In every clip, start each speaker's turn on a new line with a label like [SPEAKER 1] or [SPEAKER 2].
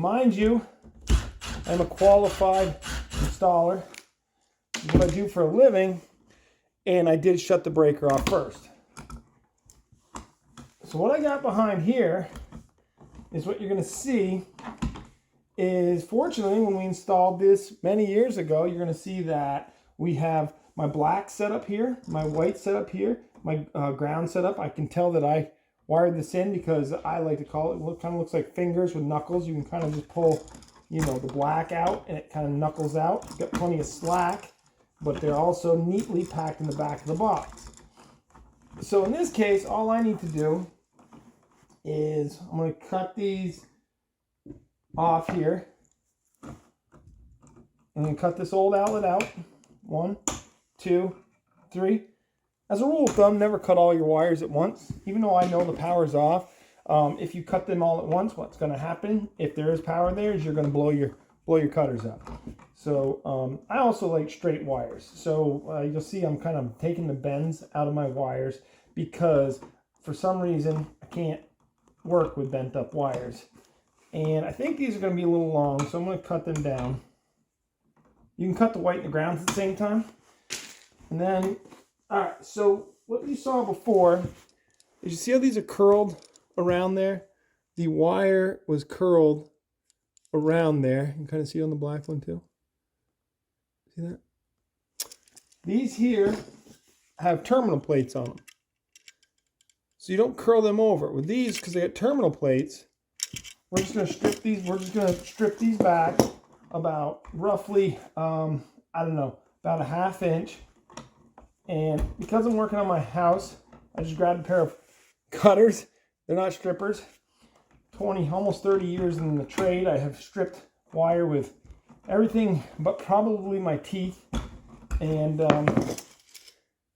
[SPEAKER 1] mind you, I'm a qualified installer. This is what I do for a living, and I did shut the breaker off first. So what I got behind here is what you're going to see is, fortunately, when we installed this many years ago, you're going to see that we have my black set up here, my white set up here, my ground set up. I can tell that I wired this in because I like to call it, kind of looks like fingers with knuckles. You can kind of just pull, you know, the black out and it kind of knuckles out. You've got plenty of slack, but they're also neatly packed in the back of the box. So in this case, all I need to do is I'm going to cut these off here. I'm going to cut this old outlet out. 1, 2, 3. As a rule of thumb, never cut all your wires at once. Even though I know the power's off, if you cut them all at once, what's going to happen, if there is power there, is you're going to blow your cutters up. So I also like straight wires. So you'll see I'm kind of taking the bends out of my wires because for some reason I can't work with bent up wires. And I think these are going to be a little long, so I'm going to cut them down. You can cut the white and the ground at the same time. And then, all right, so what you saw before is, you see how these are curled around there? The wire was curled around there. You can kind of see on the black one too. See that? These here have terminal plates on them. So you don't curl them over. With these, because they got terminal plates, we're just going to strip these back about roughly, I don't know, about a ½ inch. And because I'm working on my house, I just grabbed a pair of cutters. They're not strippers. 20, almost 30 years in the trade, I have stripped wire with everything but probably my teeth. And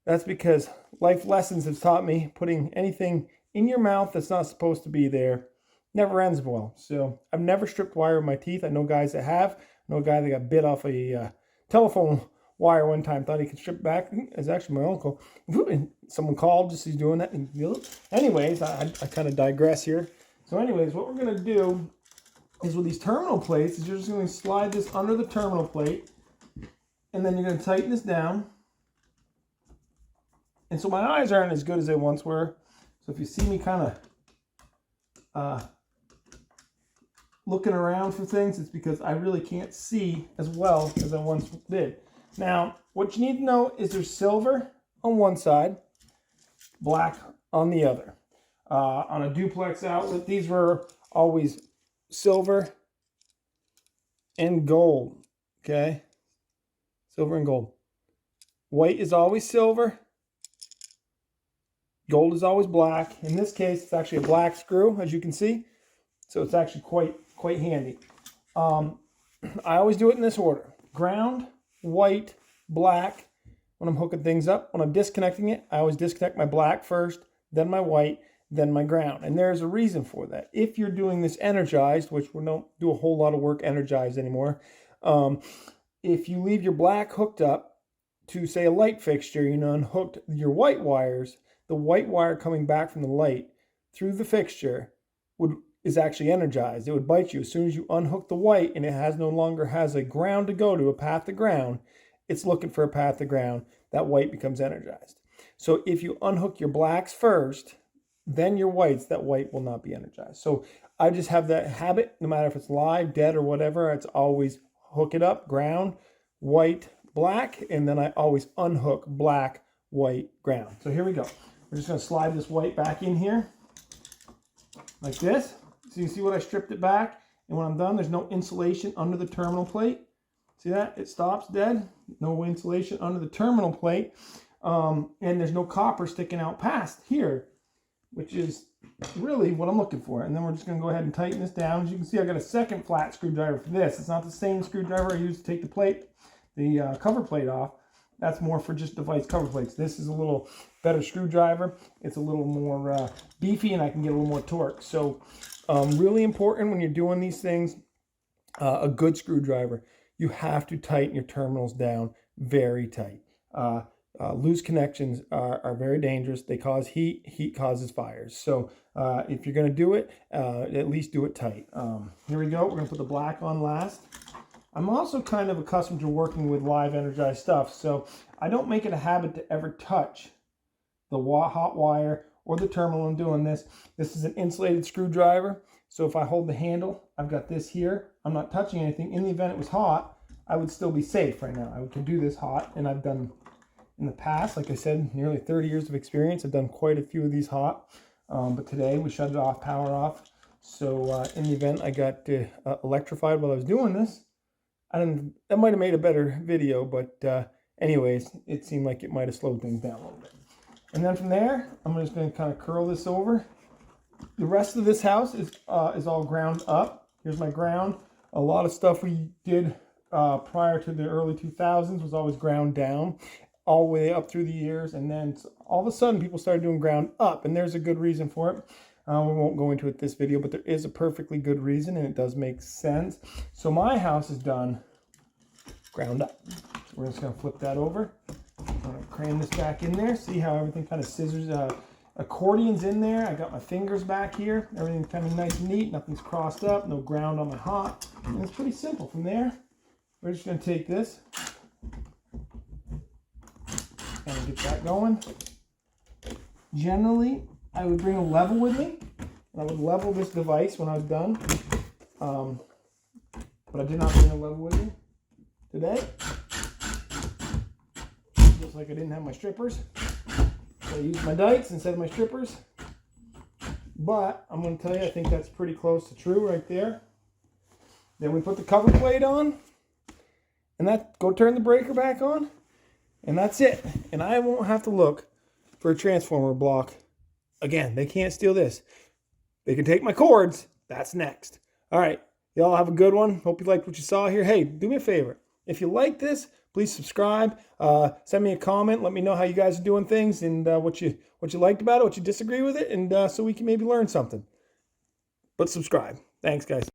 [SPEAKER 1] that's because life lessons have taught me putting anything in your mouth that's not supposed to be there never ends well. So I've never stripped wire with my teeth. I know guys that have. I know a guy that got bit off a telephone wire one time, thought he could strip back. It's actually my uncle. And someone called just as he's doing that. Anyways, I kind of digress here. So anyways, what we're going to do is with these terminal plates is you're just going to slide this under the terminal plate, and then you're going to tighten this down. And so my eyes aren't as good as they once were. So if you see me kind of looking around for things, it's because I really can't see as well as I once did. Now, what you need to know is there's silver on one side, black on the other. On a duplex outlet, these were always silver and gold, okay? Silver and gold. White is always silver. Gold is always black. In this case, it's actually a black screw, as you can see. So it's actually quite handy. I always do it in this order. Ground, white, black when I'm hooking things up. When I'm disconnecting it, I always disconnect my black first, then my white, then my ground. And there's a reason for that. If you're doing this energized, which we don't do a whole lot of work energized anymore, if you leave your black hooked up to, say, a light fixture, you know, and hooked your white wires, the white wire coming back from the light through the fixture is actually energized. It would bite you. As soon as you unhook the white and it no longer has a ground to go to, a path to ground, it's looking for a path to ground. That white becomes energized. So if you unhook your blacks first, then your whites, that white will not be energized. So I just have that habit, no matter if it's live, dead, or whatever, it's always hook it up, ground, white, black, and then I always unhook black, white, ground. So here we go. We're just going to slide this white back in here like this. So you see what I stripped it back, and when I'm done, there's no insulation under the terminal plate. See that? It stops dead. No insulation under the terminal plate, and there's no copper sticking out past here, which is really what I'm looking for. And then we're just going to go ahead and tighten this down. As you can see, I got a second flat screwdriver for this. It's not the same screwdriver I use to take the cover plate off. That's more for just device cover plates. This is a little better screwdriver. It's a little more beefy, and I can get a little more torque. So really important when you're doing these things, a good screwdriver. You have to tighten your terminals down very tight. Loose connections are very dangerous. They cause heat. Heat causes fires. So if you're going to do it, at least do it tight. Here we go. We're going to put the black on last. I'm also kind of accustomed to working with live energized stuff, so I don't make it a habit to ever touch the hot wire or the terminal. I'm doing this. This is an insulated screwdriver, so if I hold the handle, I've got this here. I'm not touching anything. In the event it was hot, I would still be safe right now. I could do this hot, and I've done in the past, like I said, nearly 30 years of experience. I've done quite a few of these hot, but today we shut it off, power off. So in the event I got electrified while I was doing this, that might have made a better video, but anyways, it seemed like it might have slowed things down a little bit. And then from there, I'm just going to kind of curl this over. The rest of this house is all ground up. Here's my ground. A lot of stuff we did prior to the early 2000s was always ground down, all the way up through the years. And then all of a sudden, people started doing ground up, and there's a good reason for it. We won't go into it this video, but there is a perfectly good reason, and it does make sense. So my house is done ground up. So we're just going to flip that over. I'm going to cram this back in there. See how everything kind of scissors, accordion's in there. I got my fingers back here. Everything's kind of nice and neat. Nothing's crossed up. No ground on my hot. And it's pretty simple. From there, we're just going to take this and get that going. Generally, I would bring a level with me, and I would level this device when I was done. But I did not bring a level with me today. Looks like I didn't have my strippers, so I used my dikes instead of my strippers. But I'm going to tell you, I think that's pretty close to true right there. Then we put the cover plate on, and go turn the breaker back on, and that's it. And I won't have to look for a transformer block. Again, they can't steal this. They can take my cords. That's next. All right. Y'all have a good one. Hope you liked what you saw here. Hey, do me a favor. If you like this, please subscribe. Send me a comment. Let me know how you guys are doing things and what you liked about it, what you disagree with it, and so we can maybe learn something. But subscribe. Thanks, guys.